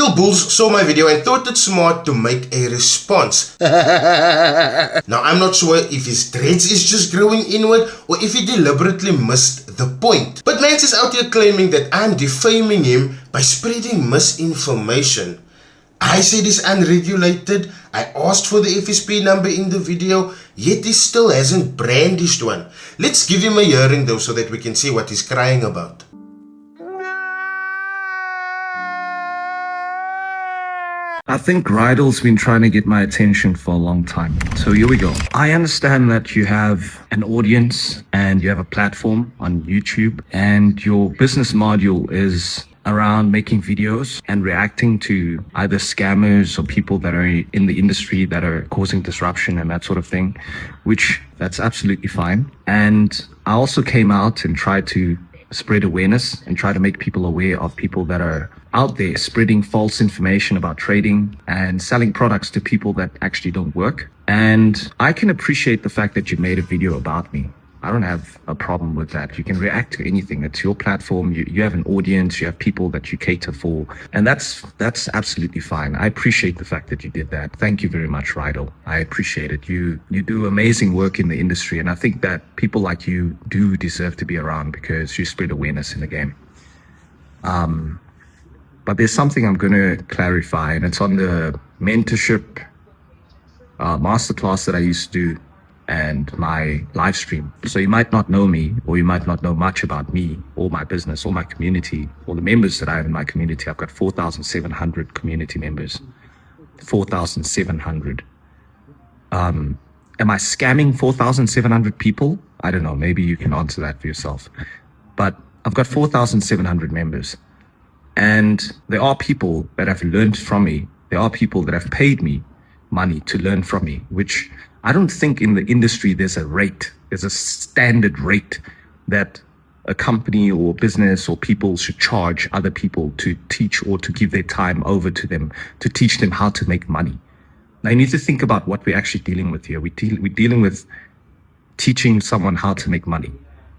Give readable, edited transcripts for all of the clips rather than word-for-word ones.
Capitalbulls saw my video and thought it smart to make a response. Now, I'm not sure if his dreads is just growing inward or if he deliberately missed the point. But Mans is out here claiming that I'm defaming him by spreading misinformation. I said he's unregulated. I asked for the FSP number in the video, yet he still hasn't brandished one. Let's give him a hearing though so that we can see what he's crying about. I think Rydall's been trying to get my attention for a long time. So here we go. I understand that you have an audience and you have a platform on YouTube and your business module is around making videos and reacting to either scammers or people that are in the industry that are causing disruption and that sort of thing, which that's absolutely fine. And I also came out and tried to spread awareness and try to make people aware of people that are out there spreading false information about trading and selling products to people that actually don't work. And I can appreciate the fact that you made a video about me. I don't have a problem with that. You can react to anything. It's your platform. You have an audience. You have people that you cater for. And that's absolutely fine. I appreciate the fact that you did that. Thank you very much, Rydall. I appreciate it. You do amazing work in the industry. And I think that people like you do deserve to be around because you spread awareness in the game. But there's something I'm going to clarify, and it's on the mentorship masterclass that I used to do and my live stream. So you might not know me, or you might not know much about me or my business or my community or the members that I have in my community. I've got 4,700 community members. 4,700. Am I scamming 4,700 people? I don't know. Maybe you can answer that for yourself. But I've got 4,700 members. And there are people that have learned from me. There are people that have paid me money to learn from me, which I don't think in the industry there's a standard rate that a company or business or people should charge other people to teach or to give their time over to them, to teach them how to make money. Now you need to think about what we're actually dealing with here. We're dealing with teaching someone how to make money.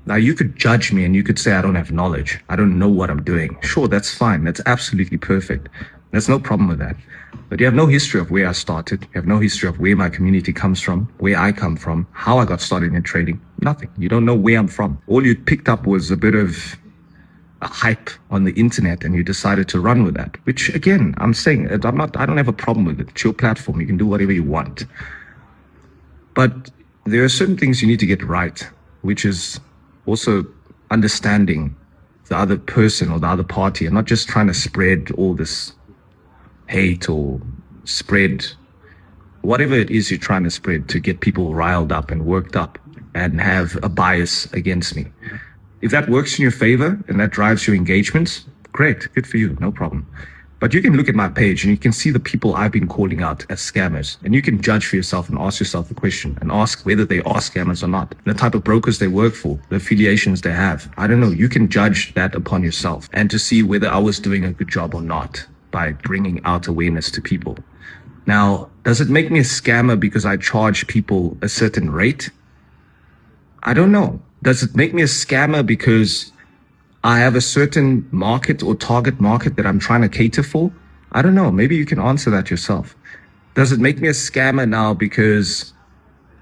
Now you could judge me and you could say I don't have knowledge. I don't know what I'm doing. Sure, that's fine. That's absolutely perfect. There's no problem with that. But you have no history of where I started. You have no history of where my community comes from, where I come from, how I got started in trading. Nothing. You don't know where I'm from. All you picked up was a bit of a hype on the internet and you decided to run with that, which again, I'm saying I don't have a problem with it. It's your platform. You can do whatever you want. But there are certain things you need to get right, which is also understanding the other person or the other party and not just trying to spread all this hate or spread whatever it is you're trying to spread to get people riled up and worked up and have a bias against me. If that works in your favor and that drives your engagements, great, good for you, no problem. But you can look at my page and you can see the people I've been calling out as scammers. And you can judge for yourself and ask yourself the question and ask whether they are scammers or not. The type of brokers they work for, the affiliations they have. I don't know. You can judge that upon yourself and to see whether I was doing a good job or not by bringing out awareness to people. Now, does it make me a scammer because I charge people a certain rate? I don't know. Does it make me a scammer because I have a certain market or target market that I'm trying to cater for? I don't know. Maybe you can answer that yourself. Does it make me a scammer now because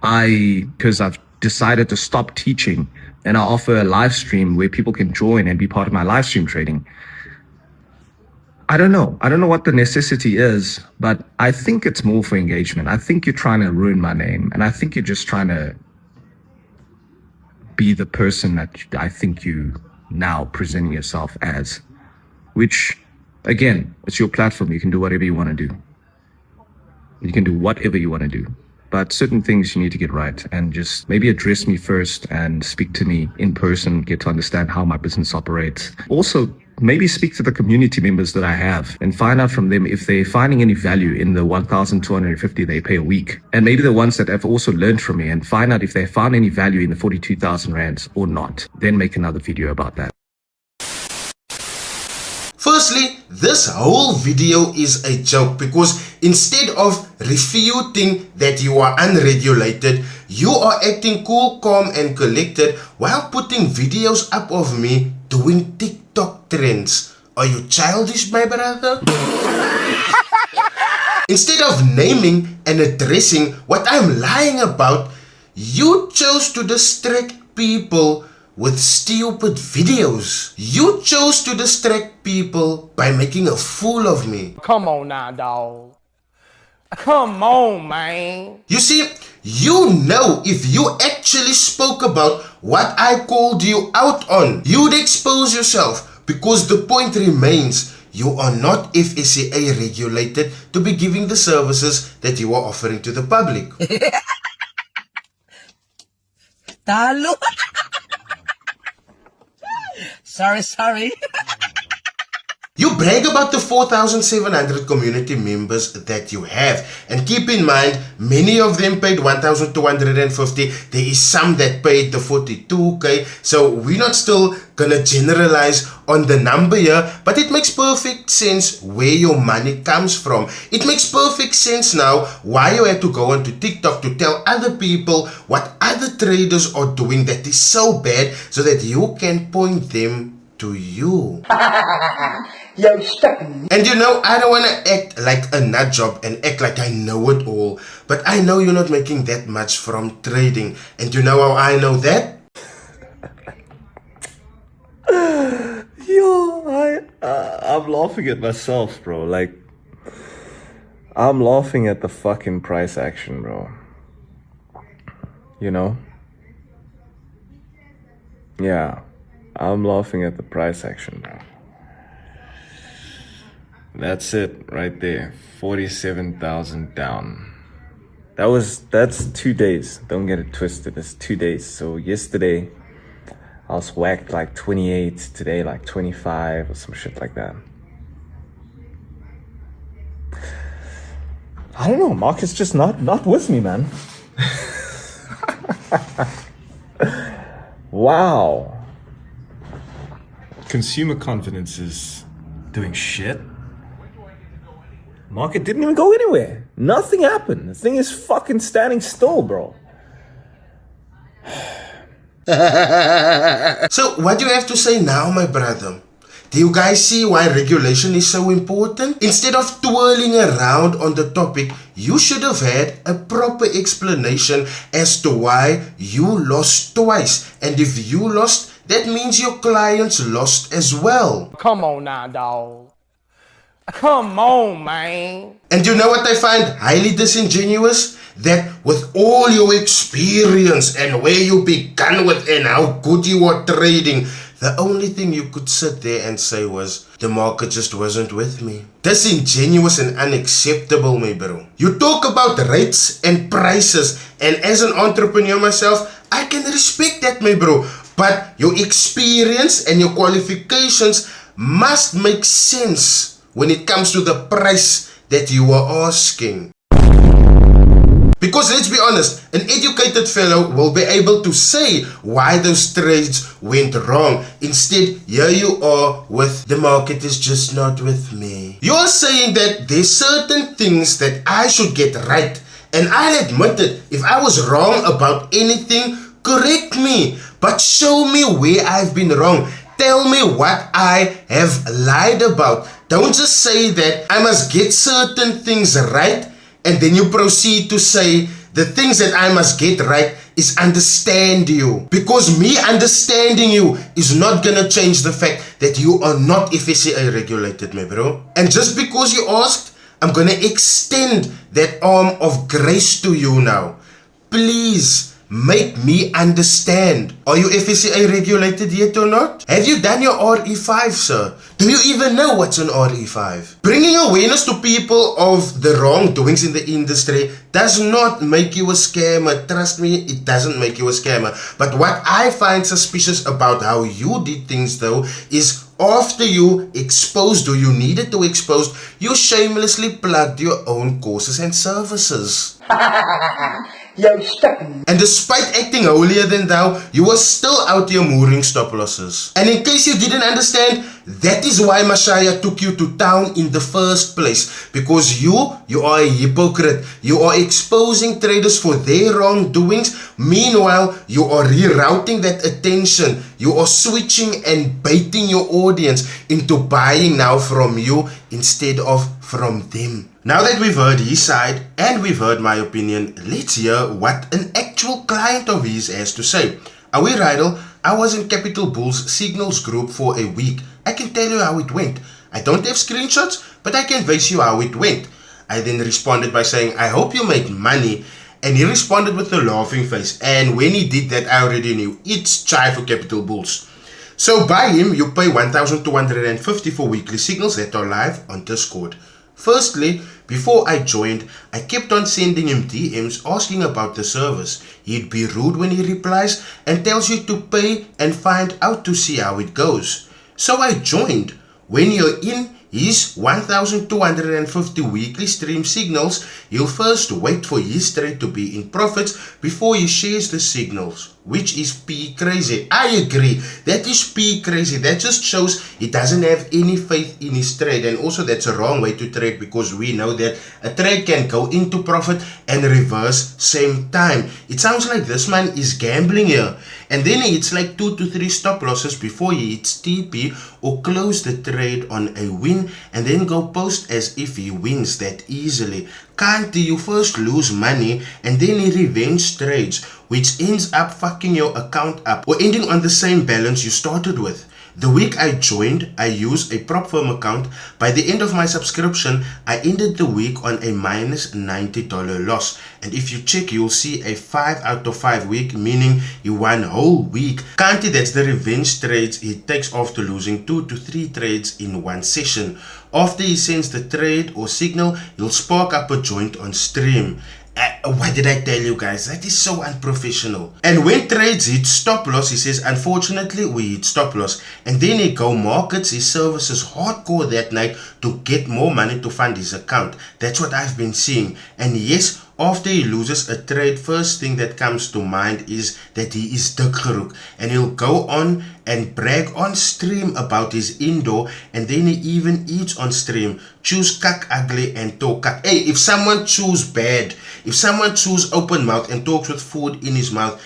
I've decided to stop teaching and I offer a live stream where people can join and be part of my live stream trading? I don't know. I don't know what the necessity is, but I think it's more for engagement. I think you're trying to ruin my name and I think you're just trying to be the person that I think you now presenting yourself as, which again, it's your platform. You can do whatever you want to do. You can do whatever you want to do, but certain things you need to get right and just maybe address me first and speak to me in person, get to understand how my business operates. Also, maybe speak to the community members that I have and find out from them if they're finding any value in the 1,250 they pay a week. And maybe the ones that have also learned from me and find out if they found any value in the 42,000 rands or not. Then make another video about that. Firstly, this whole video is a joke because instead of refuting that you are unregulated, you are acting cool, calm and collected while putting videos up of me doing TikTok trends Are you childish, my brother? Instead of naming and addressing what I'm lying about, you chose to distract people with stupid videos. You chose to distract people by making a fool of me. Come on now, dog. Come on, man. You see, you know if you actually spoke about what I called you out on, you'd expose yourself, because the point remains, you are not FSCA regulated to be giving the services that you are offering to the public. Talo. Sorry. You brag about the 4,700 community members that you have, and keep in mind, many of them paid 1,250. There is some that paid the 42k, so we're not still gonna generalize on the number here, but it makes perfect sense where your money comes from. It makes perfect sense now why you had to go onto TikTok to tell other people what other traders are doing that is so bad, so that you can point them to you. And you know, I don't want to act like a nut job and act like I know it all, but I know you're not making that much from trading. And you know how I know that? Yo, I'm laughing at myself, bro. Like, I'm laughing at the fucking price action, bro. You know? Yeah, I'm laughing at the price action, bro. That's it right there. 47,000 down. That's 2 days. Don't get it twisted. It's 2 days. So yesterday I was whacked like 28, today like 25 or some shit like that. I don't know, market's just not with me, man. Wow. Consumer confidence is doing shit. Market didn't even go anywhere. Nothing happened. The thing is fucking standing still, bro. So what do you have to say now, my brother? Do you guys see why regulation is so important? Instead of twirling around on the topic, you should have had a proper explanation as to why you lost twice. And if you lost, that means your clients lost as well. Come on now, dog. Come on, man. And you know what I find highly disingenuous? That with all your experience and where you began with and how good you are trading, the only thing you could sit there and say was, the market just wasn't with me. Disingenuous and unacceptable, my bro. You talk about rates and prices, and as an entrepreneur myself, I can respect that, my bro. But your experience and your qualifications must make sense when it comes to the price that you are asking. Because let's be honest, an educated fellow will be able to say why those trades went wrong. Instead, here you are with, the market is just not with me. You're saying that there's certain things that I should get right. And I'll admit it, if I was wrong about anything, correct me. But show me where I've been wrong. Tell me what I have lied about. Don't just say that I must get certain things right, and then you proceed to say the things that I must get right is understand you. Because me understanding you is not gonna change the fact that you are not FSCA regulated, my bro. And just because you asked, I'm gonna extend that arm of grace to you now. Please, make me understand. Are you FSCA regulated yet or not? Have you done your RE5, sir? Do you even know what's an RE5? Bringing awareness to people of the wrongdoings in the industry does not make you a scammer. Trust me, it doesn't make you a scammer. But what I find suspicious about how you did things though is after you exposed or you needed to expose, you shamelessly plugged your own courses and services. And despite acting holier than thou, you were still out here mooring stop losses. And in case you didn't understand, That is why Messiah took you to town in the first place, because you are a hypocrite. You are exposing traders for their wrongdoings. Meanwhile, you are rerouting that attention. You are switching and baiting your audience into buying now from you instead of from them. Now that we've heard his side and we've heard my opinion, let's hear what an actual client of his has to say. Are we Rydall? I was in Capitalbulls signals group for a week. I can tell you how it went. I don't have screenshots, but I can face you how it went. I then responded by saying, I hope you make money. And he responded with a laughing face. And when he did that, I already knew it's chai for Capitalbulls. So by him, you pay 1,250 for weekly signals that are live on Discord. Firstly, before I joined, I kept on sending him DMs asking about the service. He'd be rude when he replies and tells you to pay and find out to see how it goes. So I joined. When you're in his 1,250 weekly stream signals, he'll first wait for his trade to be in profits before he shares the signals, which is P crazy. I agree, that is P crazy. That just shows he doesn't have any faith in his trade, and also that's a wrong way to trade, because we know that a trade can go into profit and reverse same time. It sounds like this man is gambling here, and then he hits like 2 to 3 stop losses before he hits TP or close the trade on a win, and then go post as if he wins that easily. Can't you first lose money and then he revenge trades, which ends up fucking your account up or ending on the same balance you started with? The week I joined, I used a prop firm account. By the end of my subscription, I ended the week on a minus $90 loss. And if you check, you'll see a 5 out of 5 week, meaning he won whole week. Can't that's the revenge trades he takes after losing 2 to 3 trades in one session. After he sends the trade or signal, he'll spark up a joint on stream. What did I tell you guys? That is so unprofessional. And when trades hit stop loss, he says, unfortunately we hit stop loss. And then he go markets his services hardcore that night to get more money to fund his account. That's what I've been seeing. And yes, after he loses a trade, first thing that comes to mind is that he is dik geroek, and he'll go on and brag on stream about his indoor, and then he even eats on stream. Choose kak ugly and talk kak. Hey, if someone choose bad, if someone choose open mouth and talks with food in his mouth,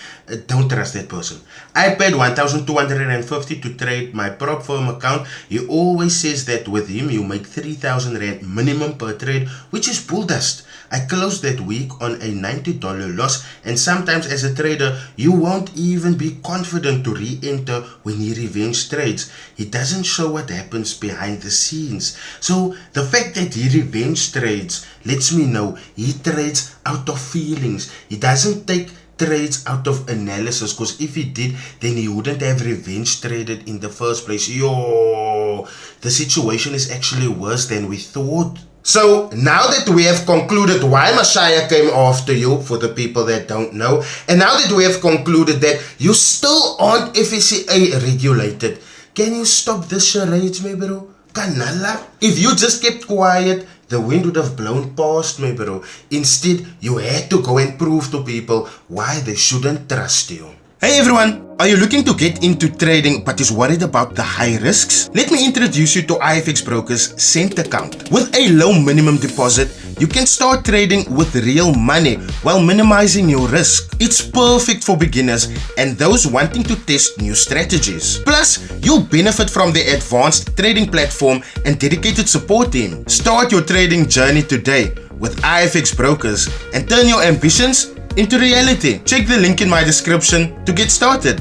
don't trust that person. I paid 1,250 to trade my prop firm account. He always says that with him you make 3,000 rand minimum per trade, which is bull dust. I closed that week on a $90 loss, and sometimes as a trader you won't even be confident to re-enter when he revenge trades. He doesn't show what happens behind the scenes. So the fact that he revenge trades lets me know he trades out of feelings. He doesn't take trades out of analysis, because if he did, then he wouldn't have revenge traded in the first place. Yo, the situation is actually worse than we thought. So now that we have concluded why Messiah came after you, for the people that don't know, and now that we have concluded that you still aren't FSCA regulated, can you stop this charades, me bro? Kanala? If you just kept quiet, the wind would have blown past me, bro. Instead, you had to go and prove to people why they shouldn't trust you. Hey everyone, are you looking to get into trading but is worried about the high risks? Let me introduce you to Ficks Broker's Cent account. With a low minimum deposit, you can start trading with real money while minimizing your risk. It's perfect for beginners and those wanting to test new strategies. Plus, you'll benefit from the advanced trading platform and dedicated support team. Start your trading journey today with Ficks Brokers and turn your ambitions into reality. Check the link in my description to get started.